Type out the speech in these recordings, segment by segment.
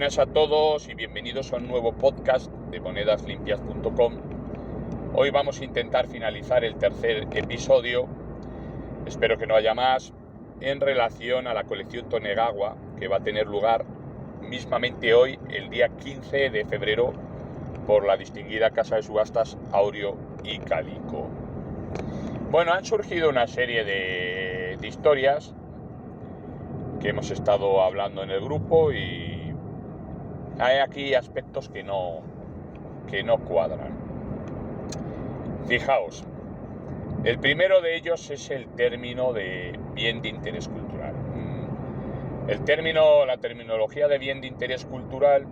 Buenas a todos y bienvenidos a un nuevo podcast de monedaslimpias.com. Hoy vamos a intentar finalizar el tercer episodio, espero que no haya más, en relación a la colección Tonegawa, que va a tener lugar mismamente hoy, el día 15 de febrero, por la distinguida casa de subastas Aureo y Calico. Bueno, han surgido una serie de historias que hemos estado hablando en el grupo y hay aquí aspectos que no cuadran. Fijaos, el primero de ellos es el término de bien de interés cultural. La terminología de bien de interés cultural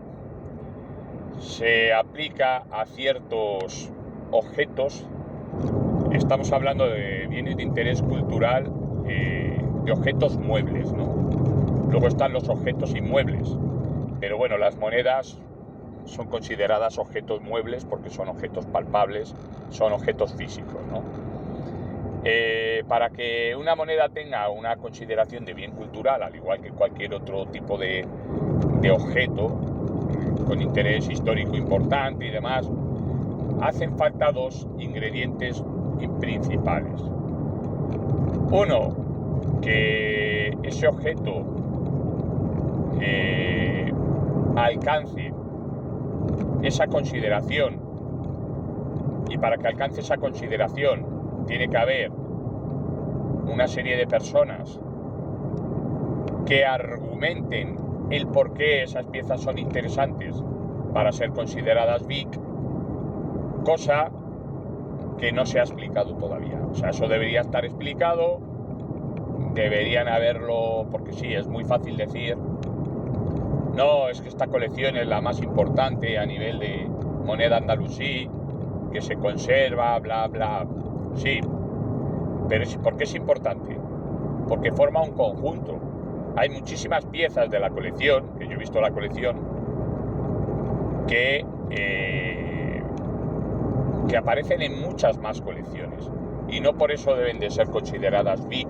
se aplica a ciertos objetos. Estamos hablando de bienes de interés cultural, de objetos muebles, ¿no? Luego están los objetos inmuebles, pero bueno, las monedas son consideradas objetos muebles porque son objetos palpables, son objetos físicos, ¿no? Para que una moneda tenga una consideración de bien cultural, al igual que cualquier otro tipo de objeto con interés histórico importante y demás, hacen falta dos ingredientes principales. Uno, que ese objeto alcance esa consideración, y para que alcance esa consideración tiene que haber una serie de personas que argumenten el por qué esas piezas son interesantes para ser consideradas BIC, cosa que no se ha explicado todavía. O sea, eso debería estar explicado, deberían haberlo, porque sí, es muy fácil decir, no, es que esta colección es la más importante a nivel de moneda andalusí, que se conserva, bla, bla. Sí, pero ¿por qué es importante? Porque forma un conjunto. Hay muchísimas piezas de la colección, que yo he visto la colección, que aparecen en muchas más colecciones. Y no por eso deben de ser consideradas BIC,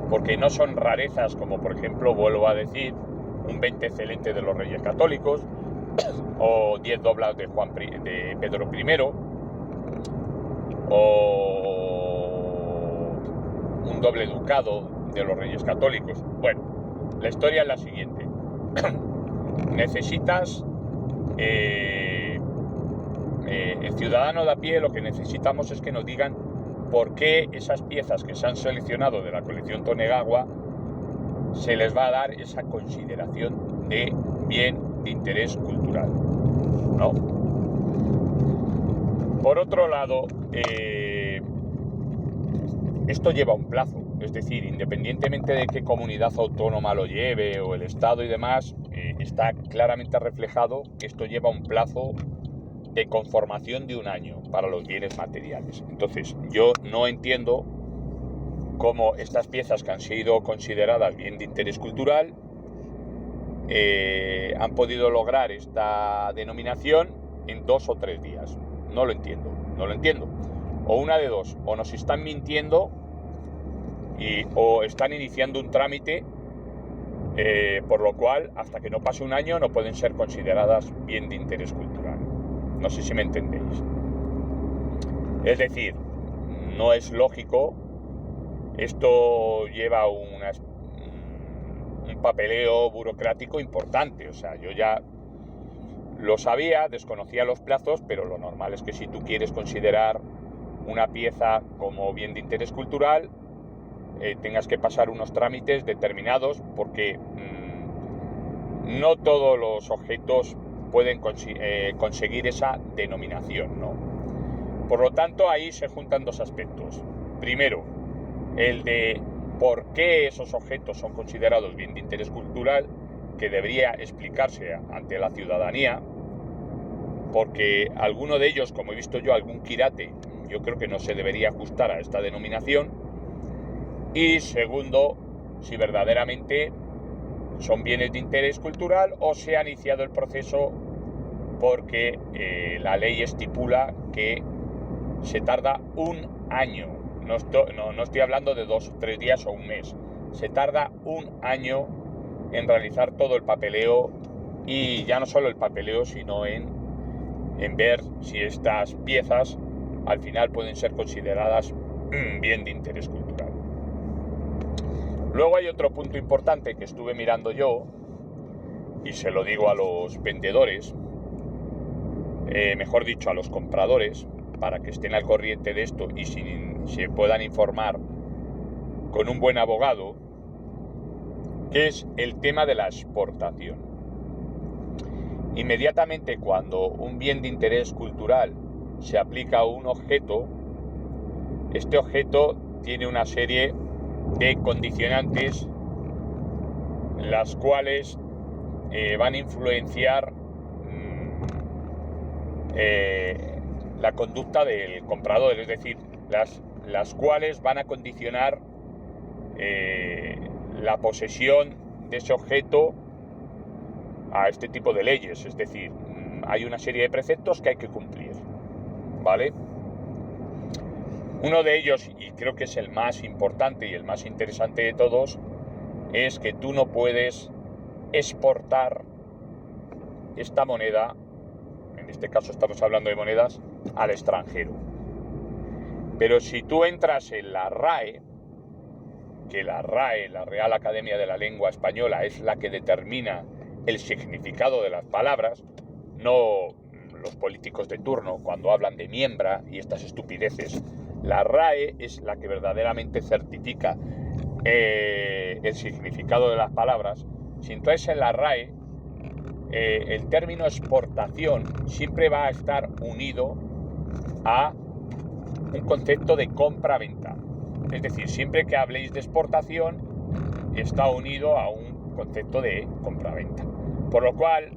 porque no son rarezas como, por ejemplo, vuelvo a decir, un 20 excelente de los Reyes Católicos, o 10 doblas de Pedro I, o un doble ducado de los Reyes Católicos. Bueno, la historia es la siguiente. Necesitas, el ciudadano de a pie, lo que necesitamos es que nos digan por qué esas piezas que se han seleccionado de la colección Tonegawa se les va a dar esa consideración de bien de interés cultural, ¿no? Por otro lado, esto lleva un plazo, es decir, independientemente de qué comunidad autónoma lo lleve o el Estado y demás, está claramente reflejado que esto lleva un plazo de conformación de 1 año para los bienes materiales. Entonces, yo no entiendo cómo estas piezas que han sido consideradas bien de interés cultural han podido lograr esta denominación en 2 o 3 días. No lo entiendo. O una de dos, o nos están mintiendo o están iniciando un trámite, por lo cual hasta que no pase 1 año no pueden ser consideradas bien de interés cultural. No sé si me entendéis. Es decir, no es lógico. Esto lleva un papeleo burocrático importante. O sea, yo ya lo sabía, desconocía los plazos, pero lo normal es que si tú quieres considerar una pieza como bien de interés cultural, tengas que pasar unos trámites determinados, porque no todos los objetos pueden conseguir esa denominación, ¿no? Por lo tanto, ahí se juntan dos aspectos. Primero, el de por qué esos objetos son considerados bien de interés cultural, que debería explicarse ante la ciudadanía, porque alguno de ellos, como he visto yo, algún quirate, yo creo que no se debería ajustar a esta denominación. Y segundo, si verdaderamente son bienes de interés cultural o se ha iniciado el proceso porque la ley estipula que se tarda 1 año. No estoy hablando de 2 o 3 días o 1 mes. Se tarda 1 año en realizar todo el papeleo y ya no solo el papeleo, sino en ver si estas piezas al final pueden ser consideradas bien de interés cultural. Luego hay otro punto importante que estuve mirando yo, y se lo digo a los vendedores, mejor dicho a los compradores, para que estén al corriente de esto y se puedan informar con un buen abogado, que es el tema de la exportación. Inmediatamente cuando un bien de interés cultural se aplica a un objeto, este objeto tiene una serie de condicionantes las cuales van a influenciar la conducta del comprador, es decir, las cuales van a condicionar la posesión de ese objeto a este tipo de leyes. Es decir, hay una serie de preceptos que hay que cumplir, ¿vale? Uno de ellos, y creo que es el más importante y el más interesante de todos, es que tú no puedes exportar esta moneda, en este caso estamos hablando de monedas, al extranjero. Pero si tú entras en la RAE, que la RAE, la Real Academia de la Lengua Española, es la que determina el significado de las palabras, no los políticos de turno cuando hablan de miembra y estas estupideces. La RAE es la que verdaderamente certifica el significado de las palabras. Si entras en la RAE, el término exportación siempre va a estar unido a un concepto de compra-venta. Es decir, siempre que habléis de exportación está unido a un concepto de compra-venta. Por lo cual,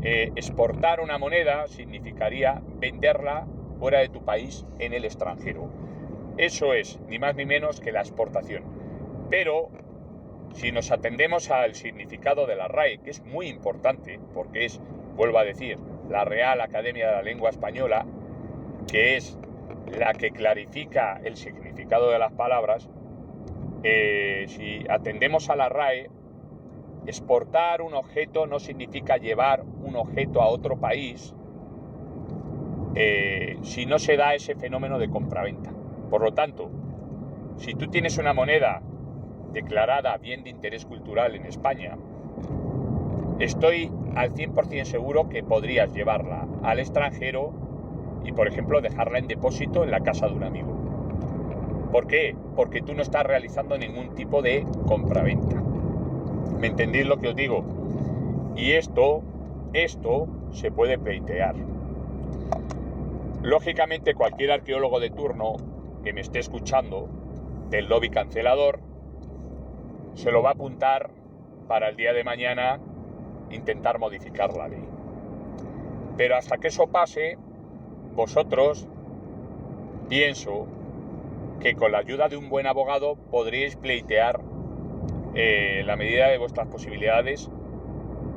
exportar una moneda significaría venderla fuera de tu país en el extranjero. Eso es ni más ni menos que la exportación. Pero si nos atendemos al significado de la RAE, que es muy importante, porque es, vuelvo a decir, la Real Academia de la Lengua Española, que es la que clarifica el significado de las palabras, si atendemos a la RAE, exportar un objeto no significa llevar un objeto a otro país si no se da ese fenómeno de compraventa. Por lo tanto, si tú tienes una moneda declarada bien de interés cultural en España, estoy al 100% seguro que podrías llevarla al extranjero y, por ejemplo, dejarla en depósito en la casa de un amigo. ¿Por qué? Porque tú no estás realizando ningún tipo de compraventa. ¿Me entendéis lo que os digo? Y esto se puede pleitear. Lógicamente, cualquier arqueólogo de turno que me esté escuchando del lobby cancelador se lo va a apuntar para el día de mañana intentar modificar la ley. Pero hasta que eso pase, vosotros, pienso que con la ayuda de un buen abogado podríais pleitear la medida de vuestras posibilidades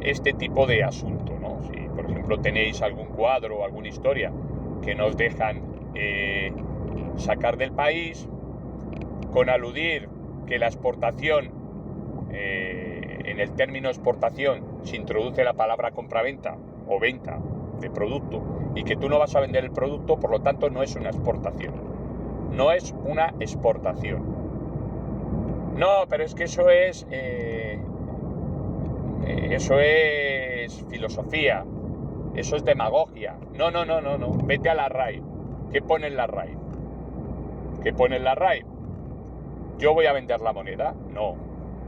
este tipo de asunto, ¿no? Si, por ejemplo, tenéis algún cuadro o alguna historia que nos dejan sacar del país, con aludir que la exportación, en el término exportación, se introduce la palabra compraventa o venta de producto y que tú no vas a vender el producto, por lo tanto no es una exportación. No es una exportación. No, pero es que eso es filosofía, eso es demagogia. No. Vete a la RAE. ¿Qué pone en la RAE? ¿Qué pone en la RAE? ¿Yo voy a vender la moneda? No.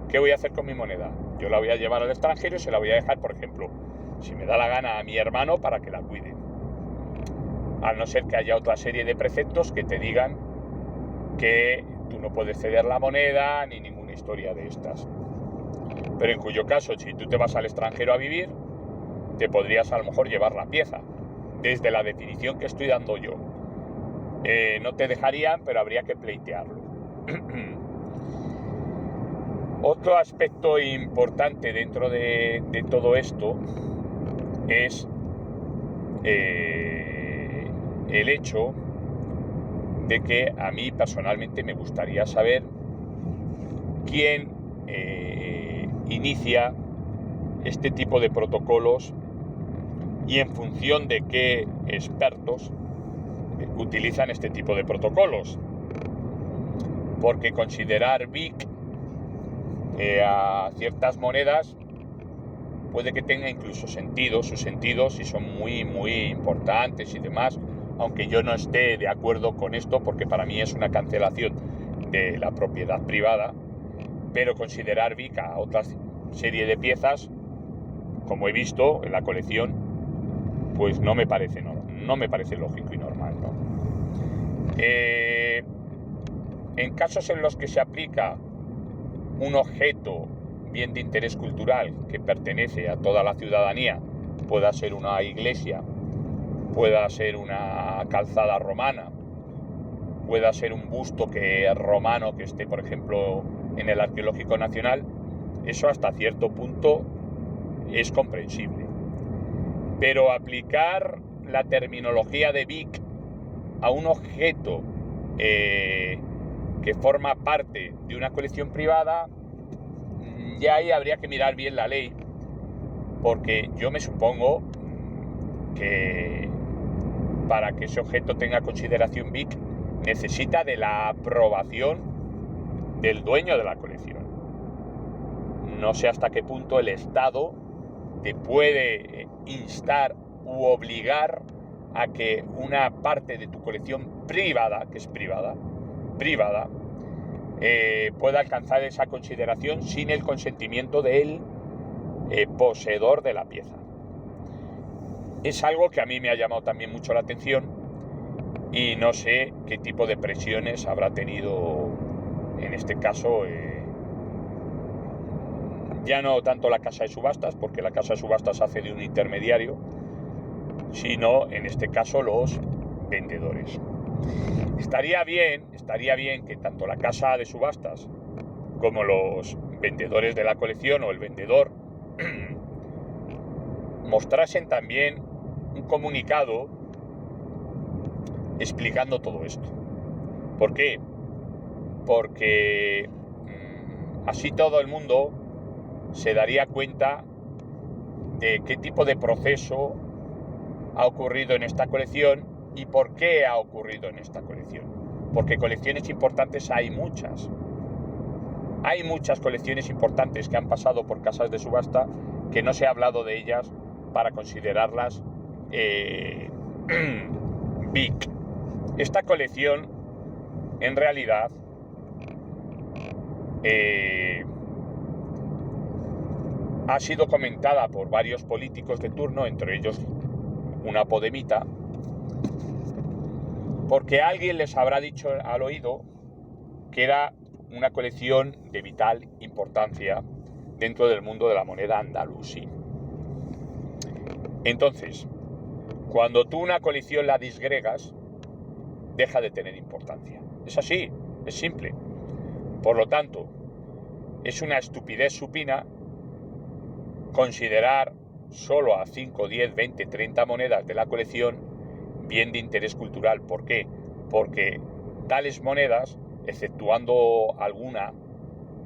¿Qué voy a hacer con mi moneda? Yo la voy a llevar al extranjero y se la voy a dejar, por ejemplo, si me da la gana, a mi hermano para que la cuide. Al no ser que haya otra serie de preceptos que te digan que tú no puedes ceder la moneda ni ninguna historia de estas. Pero en cuyo caso, si tú te vas al extranjero a vivir, te podrías a lo mejor llevar la pieza, desde la definición que estoy dando yo. No te dejarían, pero habría que pleitearlo. Otro aspecto importante dentro de todo esto es el hecho de que a mí personalmente me gustaría saber quién inicia este tipo de protocolos y en función de qué expertos utilizan este tipo de protocolos. Porque considerar BIC a ciertas monedas puede que tenga incluso sentido, sus sentidos, si son muy, muy importantes y demás, aunque yo no esté de acuerdo con esto, porque para mí es una cancelación de la propiedad privada, pero considerar BIC a otra serie de piezas, como he visto en la colección, pues no me parece lógico y normal, ¿no? En casos en los que se aplica un objeto bien de interés cultural que pertenece a toda la ciudadanía, pueda ser una iglesia, pueda ser una calzada romana, pueda ser un busto romano que esté, por ejemplo, en el Arqueológico Nacional, eso hasta cierto punto es comprensible. Pero aplicar la terminología de BIC a un objeto que forma parte de una colección privada, ya ahí habría que mirar bien la ley, porque yo me supongo que para que ese objeto tenga consideración BIC necesita de la aprobación del dueño de la colección. No sé hasta qué punto el Estado te puede instar u obligar a que una parte de tu colección privada, que es privada, pueda alcanzar esa consideración sin el consentimiento del poseedor de la pieza. Es algo que a mí me ha llamado también mucho la atención y no sé qué tipo de presiones habrá tenido en este caso ya no tanto la casa de subastas, porque la casa de subastas hace de un intermediario, sino en este caso los vendedores. Estaría bien que tanto la casa de subastas como los vendedores de la colección o el vendedor mostrasen también un comunicado explicando todo esto. ¿Por qué? Porque así todo el mundo se daría cuenta de qué tipo de proceso ha ocurrido en esta colección y por qué ha ocurrido en esta colección. Porque colecciones importantes hay muchas. Hay muchas colecciones importantes que han pasado por casas de subasta que no se ha hablado de ellas para considerarlas BIC. Esta colección, en realidad, ha sido comentada por varios políticos de turno, entre ellos una podemita, porque alguien les habrá dicho al oído que era una colección de vital importancia dentro del mundo de la moneda andalusí. Entonces, cuando tú una colección la disgregas, deja de tener importancia. Es así, es simple. Por lo tanto, es una estupidez supina considerar solo a 5, 10, 20, 30 monedas de la colección bien de interés cultural. ¿Por qué? Porque tales monedas, exceptuando alguna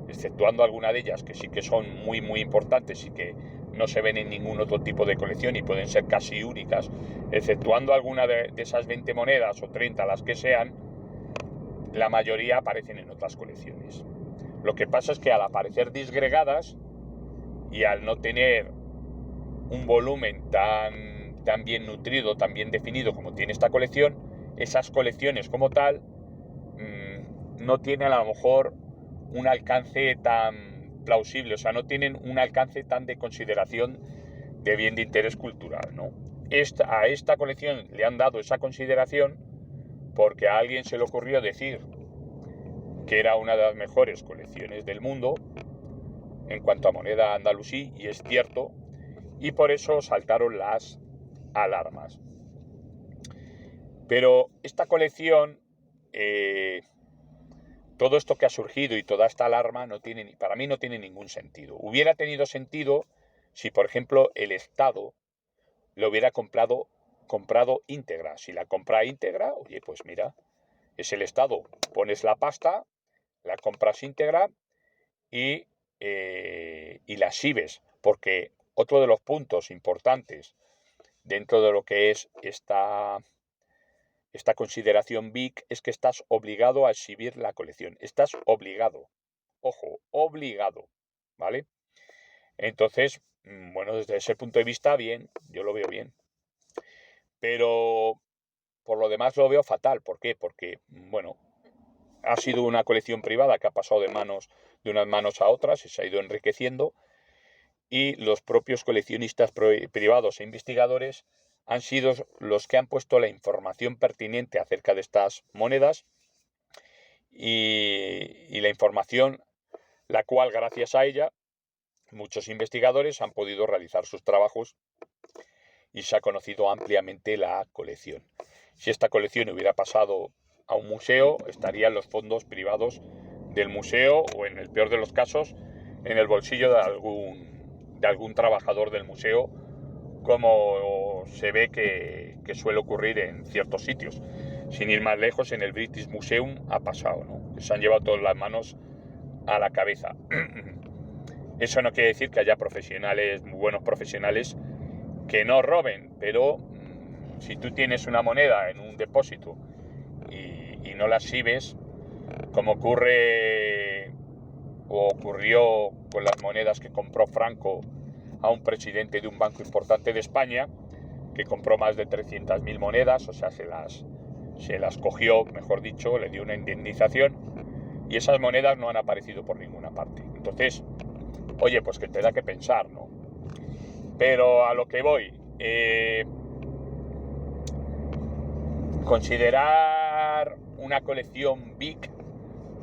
de ellas que sí que son muy, muy importantes y que no se ven en ningún otro tipo de colección y pueden ser casi únicas, exceptuando alguna de esas 20 monedas o 30, las que sean, la mayoría aparecen en otras colecciones. Lo que pasa es que al aparecer disgregadas y al no tener un volumen tan bien nutrido, tan bien definido como tiene esta colección, esas colecciones como tal no tienen a lo mejor un alcance tan plausible, o sea, no tienen un alcance tan de consideración de bien de interés cultural, ¿no? A esta colección le han dado esa consideración porque a alguien se le ocurrió decir que era una de las mejores colecciones del mundo en cuanto a moneda andalusí, y es cierto, y por eso saltaron las alarmas. Pero esta colección, todo esto que ha surgido y toda esta alarma para mí no tiene ningún sentido. Hubiera tenido sentido si, por ejemplo, el Estado lo hubiera comprado íntegra. Si la compra íntegra, oye, pues mira, es el Estado. Pones la pasta, la compras íntegra y la exhibes. Porque otro de los puntos importantes dentro de lo que es esta consideración BIC es que estás obligado a exhibir la colección. Estás obligado. Ojo, obligado. ¿Vale? Entonces, bueno, desde ese punto de vista, bien, yo lo veo bien. Pero por lo demás lo veo fatal. ¿Por qué? Porque, bueno, ha sido una colección privada que ha pasado de unas manos a otras y se ha ido enriqueciendo, y los propios coleccionistas privados e investigadores han sido los que han puesto la información pertinente acerca de estas monedas y la información la cual, gracias a ella, muchos investigadores han podido realizar sus trabajos y se ha conocido ampliamente la colección. Si esta colección hubiera pasado a un museo, estarían los fondos privados del museo o, en el peor de los casos, en el bolsillo de algún trabajador del museo, como se ve que suele ocurrir en ciertos sitios. Sin ir más lejos, en el British Museum ha pasado, ¿no? Que se han llevado todas las manos a la cabeza. Eso no quiere decir que haya profesionales, muy buenos profesionales, que no roben, pero si tú tienes una moneda en un depósito y no la exhibes, como ocurre o ocurrió con las monedas que compró Franco a un presidente de un banco importante de España, que compró más de 300.000 monedas, o sea, se las cogió, mejor dicho, le dio una indemnización, y esas monedas no han aparecido por ninguna parte. Entonces, oye, pues que te da que pensar, ¿no? Pero a lo que voy, considerar una colección BIC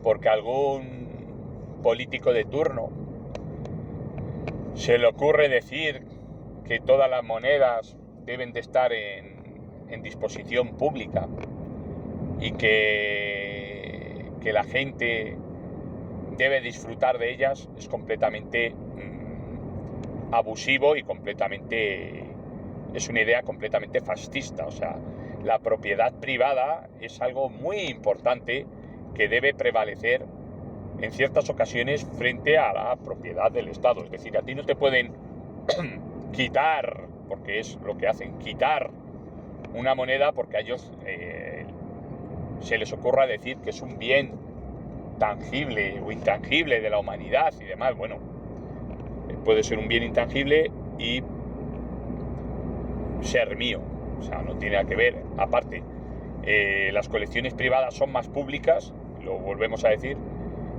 porque algún político de turno se le ocurre decir que todas las monedas deben de estar en disposición pública y que la gente debe disfrutar de ellas, es completamente abusivo y es una idea completamente fascista. O sea, la propiedad privada es algo muy importante que debe prevalecer en ciertas ocasiones frente a la propiedad del Estado. Es decir, a ti no te pueden quitar, porque es lo que hacen, quitar una moneda porque a ellos se les ocurra decir que es un bien tangible o intangible de la humanidad y demás. Bueno, puede ser un bien intangible y ser mío, o sea, no tiene nada que ver. Aparte, las colecciones privadas son más públicas, lo volvemos a decir,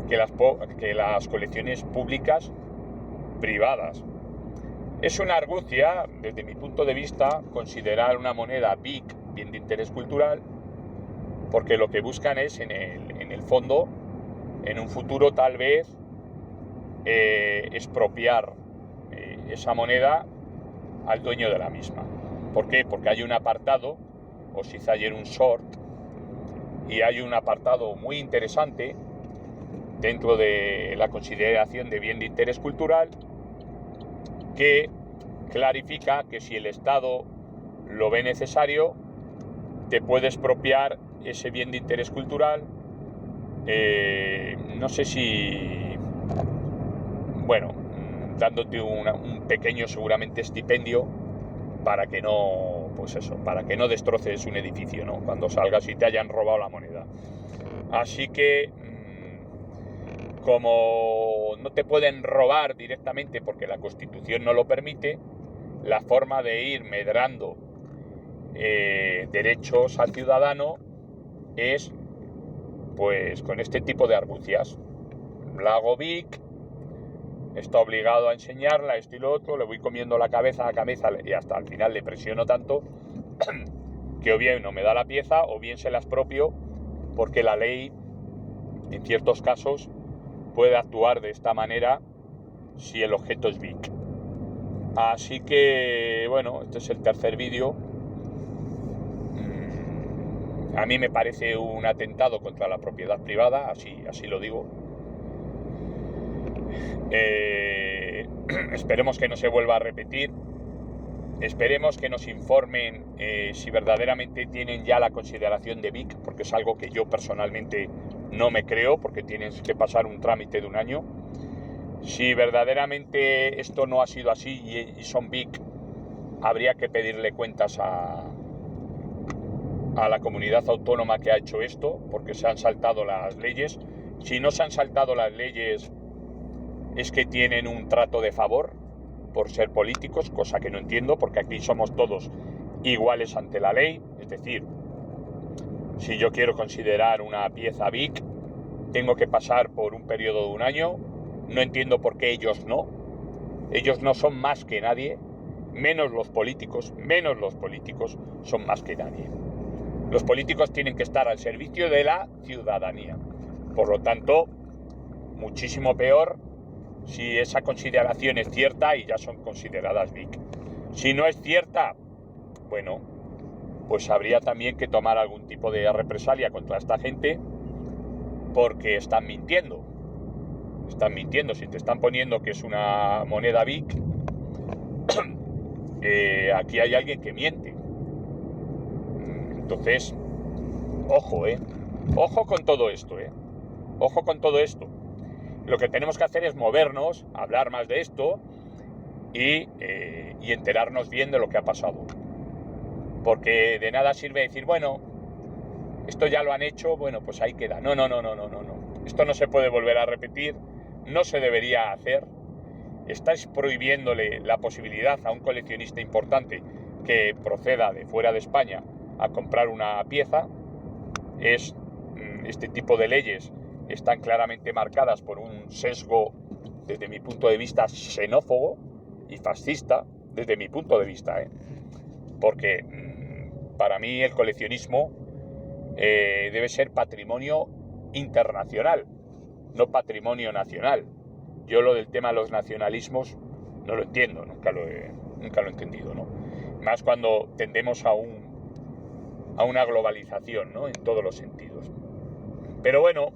que las colecciones públicas privadas. Es una argucia, desde mi punto de vista, considerar una moneda BIC, bien de interés cultural, porque lo que buscan es, en el fondo, en un futuro tal vez, expropiar esa moneda al dueño de la misma. ¿Por qué? Porque hay un apartado, os hice ayer un short, y hay un apartado muy interesante dentro de la consideración de bien de interés cultural que clarifica que si el Estado lo ve necesario, te puede expropiar ese bien de interés cultural, no sé si, bueno, dándote un pequeño seguramente estipendio para que no, pues eso, para que no destroces un edificio, ¿no?, cuando salgas y te hayan robado la moneda. Así que, como no te pueden robar directamente porque la Constitución no lo permite, la forma de ir medrando derechos al ciudadano es, pues, con este tipo de argucias. La hago BIC, está obligado a enseñarla, esto y lo otro, le voy comiendo la cabeza y hasta al final le presiono tanto que o bien no me da la pieza o bien se la expropio, porque la ley en ciertos casos puede actuar de esta manera si el objeto es BIC. Así que, bueno, este es el tercer vídeo. A mí me parece un atentado contra la propiedad privada, así lo digo. Esperemos que no se vuelva a repetir. Esperemos que nos informen si verdaderamente tienen ya la consideración de BIC, porque es algo que yo personalmente no me creo, porque tienes que pasar un trámite de un año. Si verdaderamente esto no ha sido así y son Vic, habría que pedirle cuentas a la comunidad autónoma que ha hecho esto, porque se han saltado las leyes. Si no se han saltado las leyes, es que tienen un trato de favor por ser políticos, cosa que no entiendo, porque aquí somos todos iguales ante la ley. Es decir, si yo quiero considerar una pieza Vic, tengo que pasar por un periodo de un año. No entiendo por qué ellos no. Ellos no son más que nadie, menos los políticos son más que nadie. Los políticos tienen que estar al servicio de la ciudadanía. Por lo tanto, muchísimo peor si esa consideración es cierta y ya son consideradas Vic. Si no es cierta, bueno, pues habría también que tomar algún tipo de represalia contra esta gente, porque están mintiendo. Si te están poniendo que es una moneda Vic, aquí hay alguien que miente. Entonces, ojo, ojo con todo esto, ojo con todo esto. Lo que tenemos que hacer es movernos, hablar más de esto y enterarnos bien de lo que ha pasado. Porque de nada sirve decir, bueno, esto ya lo han hecho, bueno, pues ahí queda. No. Esto no se puede volver a repetir, no se debería hacer. Estáis prohibiéndole la posibilidad a un coleccionista importante que proceda de fuera de España a comprar una pieza. Este tipo de leyes están claramente marcadas por un sesgo, desde mi punto de vista, xenófobo y fascista, desde mi punto de vista, porque para mí el coleccionismo debe ser patrimonio internacional, no patrimonio nacional. Yo lo del tema de los nacionalismos no lo entiendo, nunca lo he entendido, ¿no? Más cuando tendemos a una globalización, ¿no? En todos los sentidos. Pero bueno,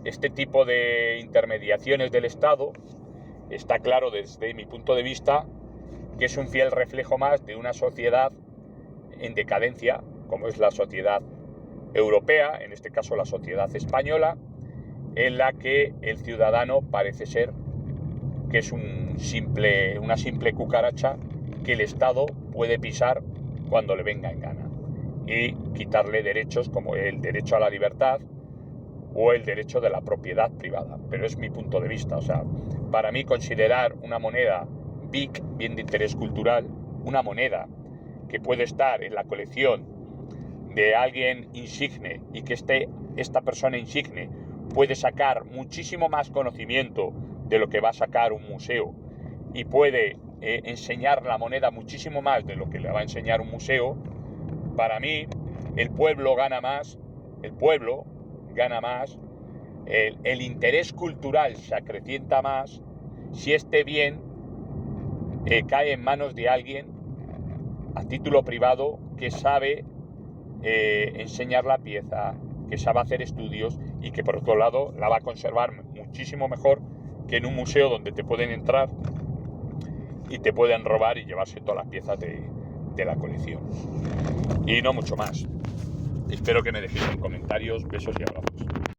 este tipo de intermediaciones del Estado está claro desde mi punto de vista que es un fiel reflejo más de una sociedad en decadencia, como es la sociedad europea, en este caso la sociedad española, en la que el ciudadano parece ser que es una simple cucaracha que el Estado puede pisar cuando le venga en gana y quitarle derechos como el derecho a la libertad o el derecho de la propiedad privada. Pero es mi punto de vista. O sea, para mí considerar una moneda Vic, bien de interés cultural, una moneda que puede estar en la colección de alguien insigne y que esta persona insigne puede sacar muchísimo más conocimiento de lo que va a sacar un museo y puede enseñar la moneda muchísimo más de lo que le va a enseñar un museo. Para mí el pueblo gana más, el interés cultural se acrecienta más si este bien cae en manos de alguien a título privado que sabe enseñar la pieza, que sabe hacer estudios y que por otro lado la va a conservar muchísimo mejor que en un museo donde te pueden entrar y te pueden robar y llevarse todas las piezas de la colección. Y no mucho más. Espero que me dejéis en comentarios. Besos y abrazos.